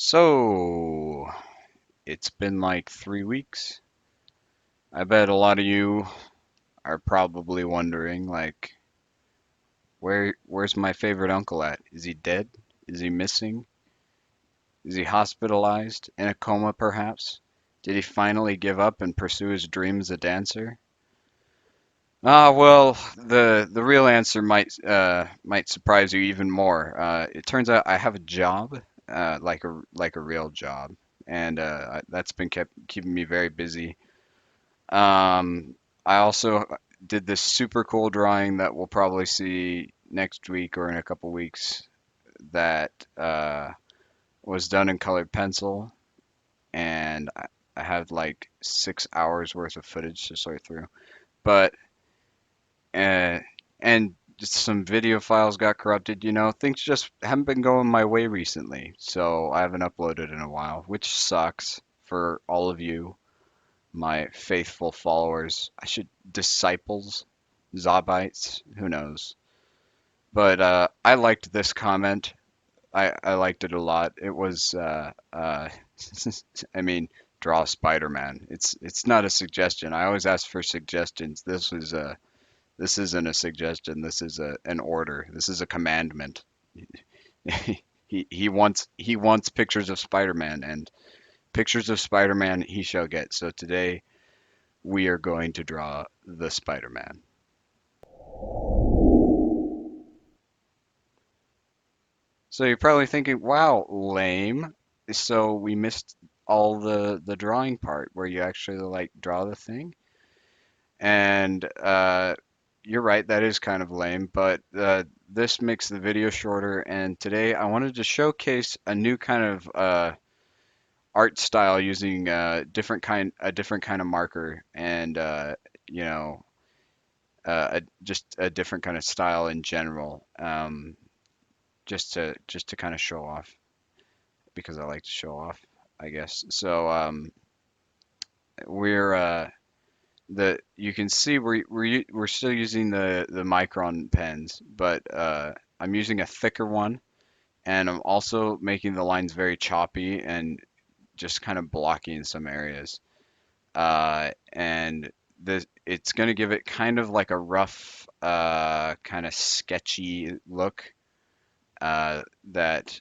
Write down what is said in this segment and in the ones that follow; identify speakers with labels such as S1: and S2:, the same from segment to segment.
S1: So, it's been like 3 weeks. I bet a lot of you are probably wondering, like, where's my favorite uncle at? Is he dead? Is he missing? Is he hospitalized? In a coma, perhaps? Did he finally give up and pursue his dream as a dancer? Well, the real answer might surprise you even more. It turns out I have a job, like a real job, and that's been kept keeping me very busy. I also did this super cool drawing that we'll probably see next week or in a couple weeks that was done in colored pencil, and I had like 6 hours worth of footage to sort through. But uh, and just some video files got corrupted. Things just haven't been going my way recently, so I haven't uploaded in a while, which sucks for all of you, my faithful followers. I should disciples, Zobites, who knows? But I liked this comment. I liked it a lot. It was, I mean, draw Spider-Man. It's not a suggestion. I always ask for suggestions. This isn't a suggestion. This is an order. This is a commandment. He wants pictures of Spider-Man, and pictures of Spider-Man he shall get. So today we are going to draw the Spider-Man. So you're probably thinking, "Wow, lame." So we missed all the drawing part where you actually like draw the thing. And you're right, that is kind of lame, but this makes the video shorter. And today I wanted to showcase a new kind of art style using a different kind of marker, and you know, just a different kind of style in general. Just to kind of show off because I like to show off, I guess. So we're the you can see we're still using the micron pens, but I'm using a thicker one, and I'm also making the lines very choppy and just kind of blocky in some areas. And this it's going to give it kind of like a rough, kind of sketchy look, that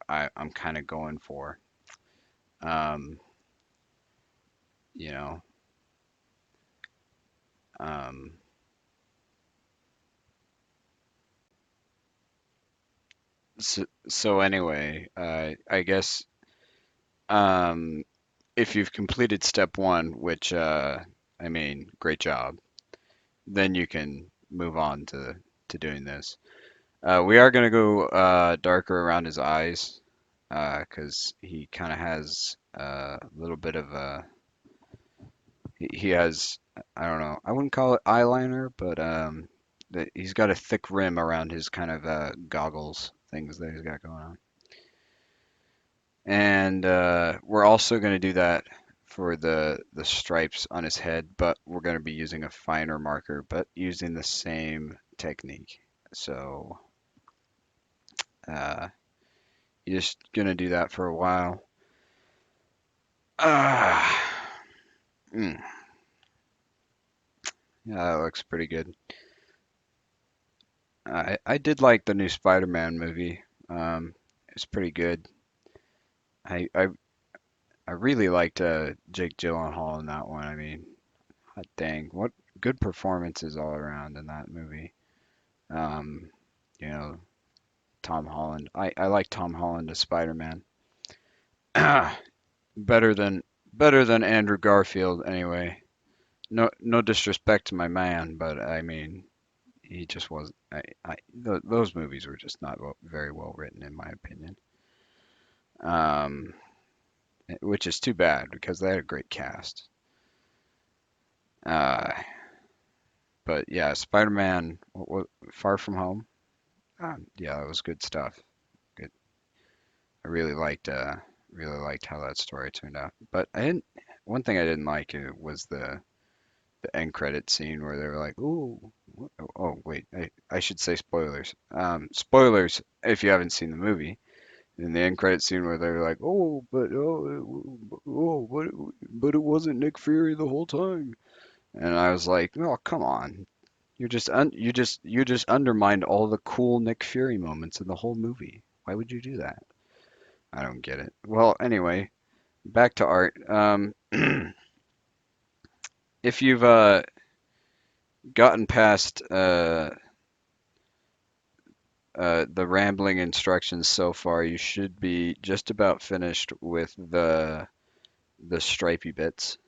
S1: I'm kind of going for. Um, you know, um, so anyway, I guess, um, if you've completed step one, which I mean, great job, then you can move on to doing this. We are gonna go darker around his eyes, because he kind of has a little bit of a he has, I don't know, I wouldn't call it eyeliner, but he's got a thick rim around his kind of goggles things that he's got going on. And we're also going to do that for the stripes on his head, but we're going to be using a finer marker, but using the same technique. So uh, you're just going to do that for a while. Ah, mm, yeah, that looks pretty good. I did like the new Spider-Man movie. It's pretty good. I, I I really liked Jake Gyllenhaal in that one. I mean, hot dang, what good performances all around in that movie. Um, you know, Tom Holland. I like Tom Holland as Spider-Man. better than better than Andrew Garfield anyway. No disrespect to my man, but I mean, he just was. Those movies were just not very well written in my opinion. Um, which is too bad because they had a great cast. Uh, but yeah, Spider-Man, Far From Home. Yeah, it was good stuff. Good. I really liked how that story turned out. But I didn't. One thing I didn't like, was the end credit scene where they were like, "Ooh, oh wait, I should say spoilers. Spoilers if you haven't seen the movie. in the end credit scene where they're like, "Oh, but it wasn't Nick Fury the whole time." And I was like, "Oh, come on. You just undermined all the cool Nick Fury moments in the whole movie. Why would you do that?" I don't get it. Well, anyway, back to art. If you've gotten past the rambling instructions so far, you should be just about finished with the stripy bits,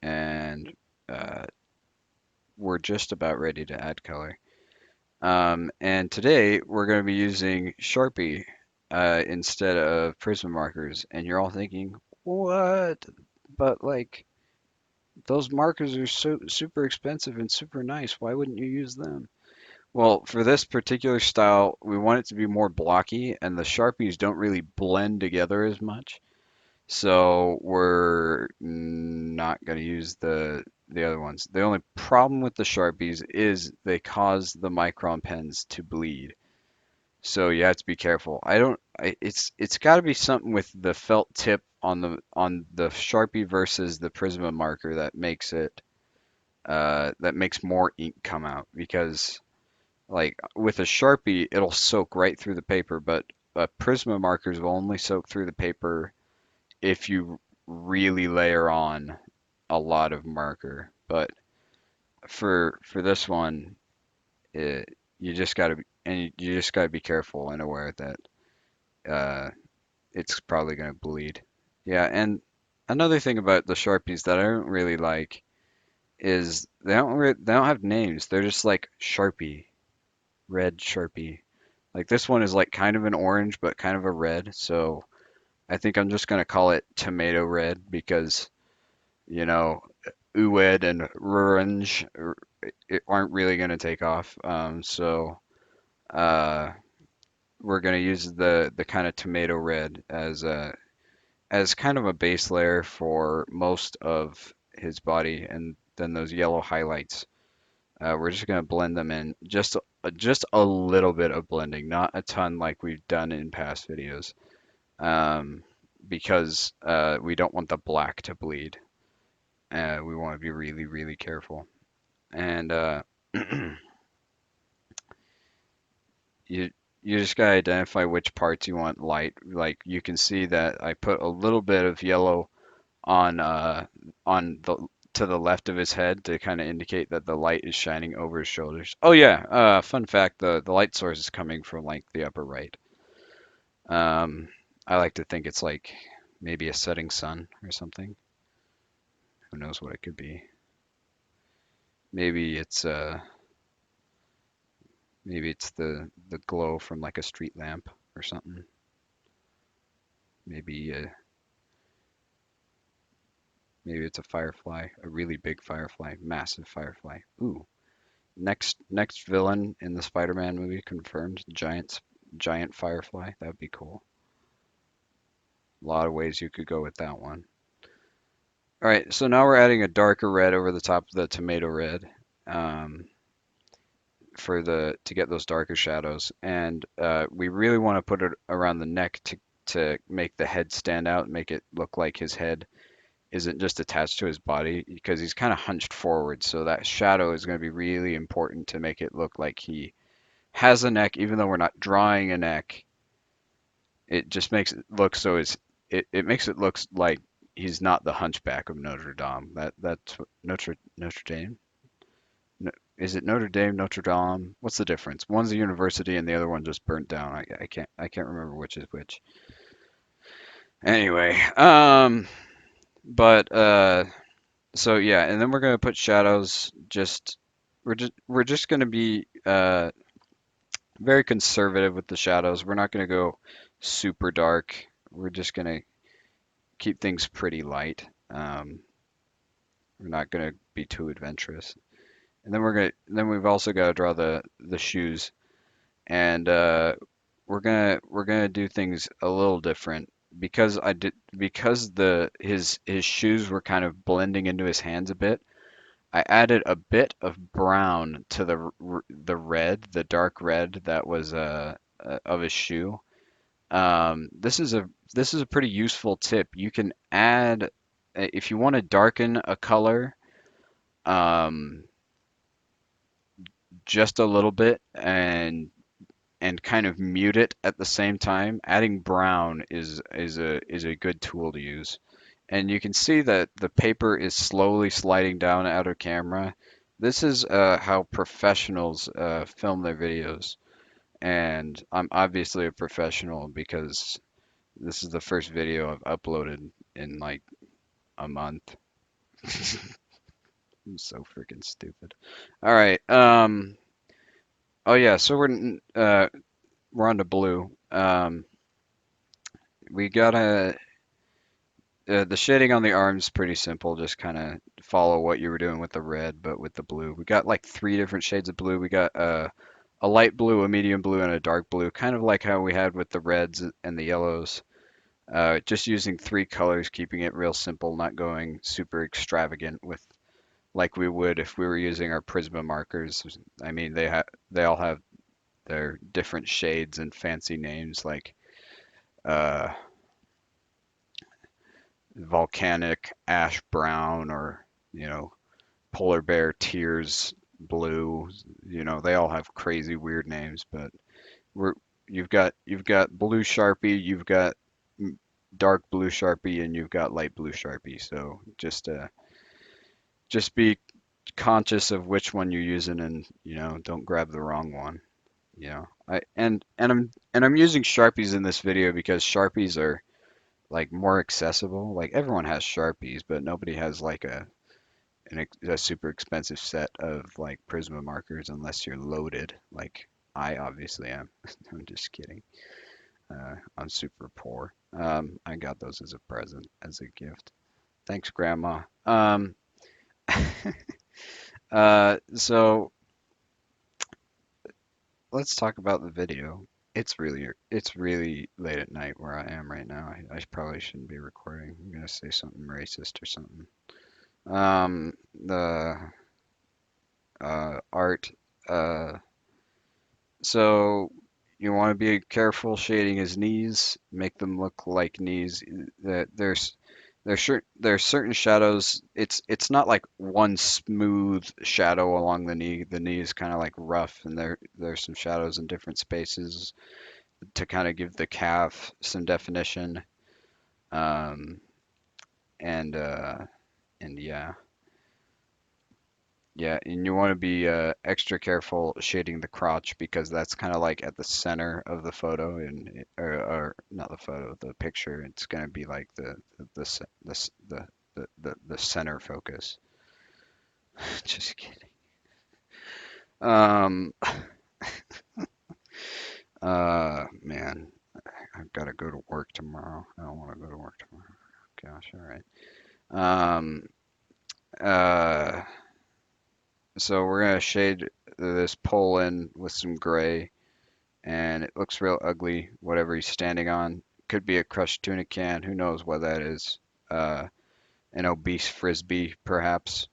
S1: and uh, we're just about ready to add color. And today we're going to be using Sharpie instead of Prism markers. And you're all thinking, what? But like those markers are super expensive and super nice. Why wouldn't you use them? Well, for this particular style, we want it to be more blocky, and the Sharpies don't really blend together as much. So we're not going to use the other ones. The only problem with the Sharpies is they cause the micron pens to bleed. So you have to be careful. It's got to be something with the felt tip on the Sharpie versus the Prisma marker that makes it that makes more ink come out because like with a Sharpie it'll soak right through the paper, but Prisma markers will only soak through the paper if you really layer on a lot of marker. But for this one, you just gotta you just gotta be careful and aware that uh, it's probably gonna bleed. Yeah, and another thing about the Sharpies that I don't really like is they don't have names. They're just like Sharpie, red Sharpie. Like this one is like kind of an orange but kind of a red. So I think I'm just gonna call it tomato red because you know Uwed and Rurange aren't really going to take off. So uh, we're going to use the kind of tomato red as kind of a base layer for most of his body, and then those yellow highlights. We're just going to blend them in, just a little bit of blending, not a ton like we've done in past videos, um, because we don't want the black to bleed. We want to be really careful. And you you just gotta identify which parts you want light. Like you can see that I put a little bit of yellow on on the to the left of his head to kind of indicate that the light is shining over his shoulders. Oh yeah, fun fact, the light source is coming from like the upper right. Um, I like to think it's like maybe a setting sun or something. Who knows what it could be? Maybe it's maybe it's the glow from like a street lamp or something. Maybe maybe it's a firefly, a really big firefly, massive firefly. Ooh, next villain in the Spider-Man movie confirmed, giant firefly. That would be cool. A lot of ways you could go with that one. All right, so now we're adding a darker red over the top of the tomato red um, for the to get those darker shadows, and we really want to put it around the neck to make the head stand out, make it look like his head isn't just attached to his body because he's kind of hunched forward. So that shadow is going to be really important to make it look like he has a neck, even though we're not drawing a neck. It just makes it look so it makes it look like he's not the Hunchback of Notre Dame. That's Notre Dame. No, is it Notre Dame, Notre Dame? What's the difference? One's a university and the other one just burnt down. I can't remember which is which. Anyway, but so yeah, and then we're gonna put shadows. We're just gonna be very conservative with the shadows. We're not gonna go super dark. We're just gonna keep things pretty light. We're not gonna be too adventurous. And then we've also got to draw the shoes, and we're gonna do things a little different because his shoes were kind of blending into his hands a bit. I added a bit of brown to the red, the dark red that was of his shoe, This is a pretty useful tip. You can add if you want to darken a color um, just a little bit and kind of mute it at the same time. Adding brown is a good tool to use. And you can see that the paper is slowly sliding down out of camera. This is how professionals film their videos. And I'm obviously a professional because this is the first video I've uploaded in like a month. I'm so freaking stupid. All right. Oh yeah. So we're on to blue. We gotta the shading on the arms pretty simple. Just kind of follow what you were doing with the red, but with the blue. We got like three different shades of blue. We got a light blue, a medium blue, and a dark blue. Kind of like how we had with the reds and the yellows. Just using three colors, keeping it real simple, not going super extravagant with like we would if we were using our Prisma markers. I mean, they all have their different shades and fancy names like uh, volcanic ash brown or polar bear tears blue. They all have crazy weird names, but we're you've got blue Sharpie, you've got dark blue Sharpie, and you've got light blue Sharpie. So just be conscious of which one you're using and don't grab the wrong one. I'm using Sharpies in this video because Sharpies are like more accessible. Like everyone has Sharpies, but nobody has like a super expensive set of like Prisma markers unless you're loaded. Like I obviously am. I'm just kidding. I'm super poor. I got those as a present, as a gift. Thanks, Grandma. So let's talk about the video. It's really late at night where I am right now. I probably shouldn't be recording. I'm gonna say something racist or something. The art. Uh, so you want to be careful shading his knees. Make them look like knees. There's certain shadows. It's not like one smooth shadow along the knee. The knee is kind of like rough, and there's some shadows in different spaces to kind of give the calf some definition. Um, and yeah, yeah, and you want to be extra careful shading the crotch because that's kind of like at the center of the photo or not the photo, the picture. It's gonna be like the center focus. Just kidding. Um, man, I've got to go to work tomorrow. I don't want to go to work tomorrow. Gosh, all right. Um, uh, so we're gonna shade this pole in with some gray, and it looks real ugly. Whatever he's standing on could be a crushed tuna can. Who knows what that is? Uh, an obese frisbee, perhaps.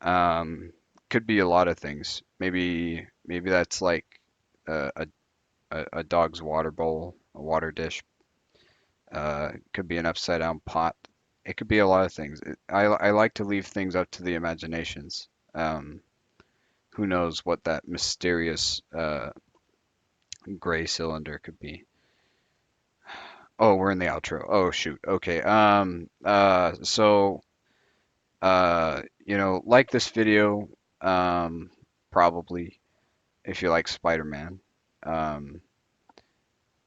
S1: Um, could be a lot of things. Maybe that's like a, a dog's water bowl, a water dish. Could be an upside down pot. It could be a lot of things. I like to leave things up to the imaginations. Um, who knows what that mysterious gray cylinder could be? Oh, we're in the outro. Oh shoot. Okay. Like this video, probably if you like Spider-Man. Um,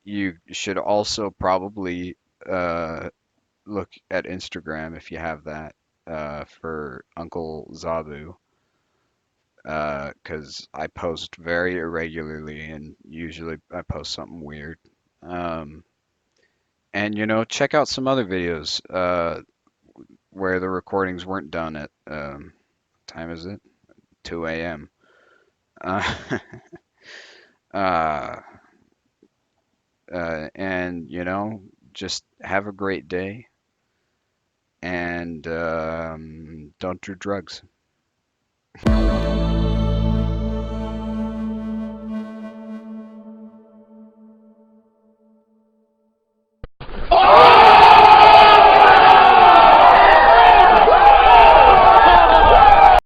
S1: you should also probably look at Instagram if you have that for Uncle Zabu, because I post very irregularly and usually I post something weird. Um, and check out some other videos where the recordings weren't done at time is it? 2 a.m. Uh, uh, and just have a great day and don't do drugs.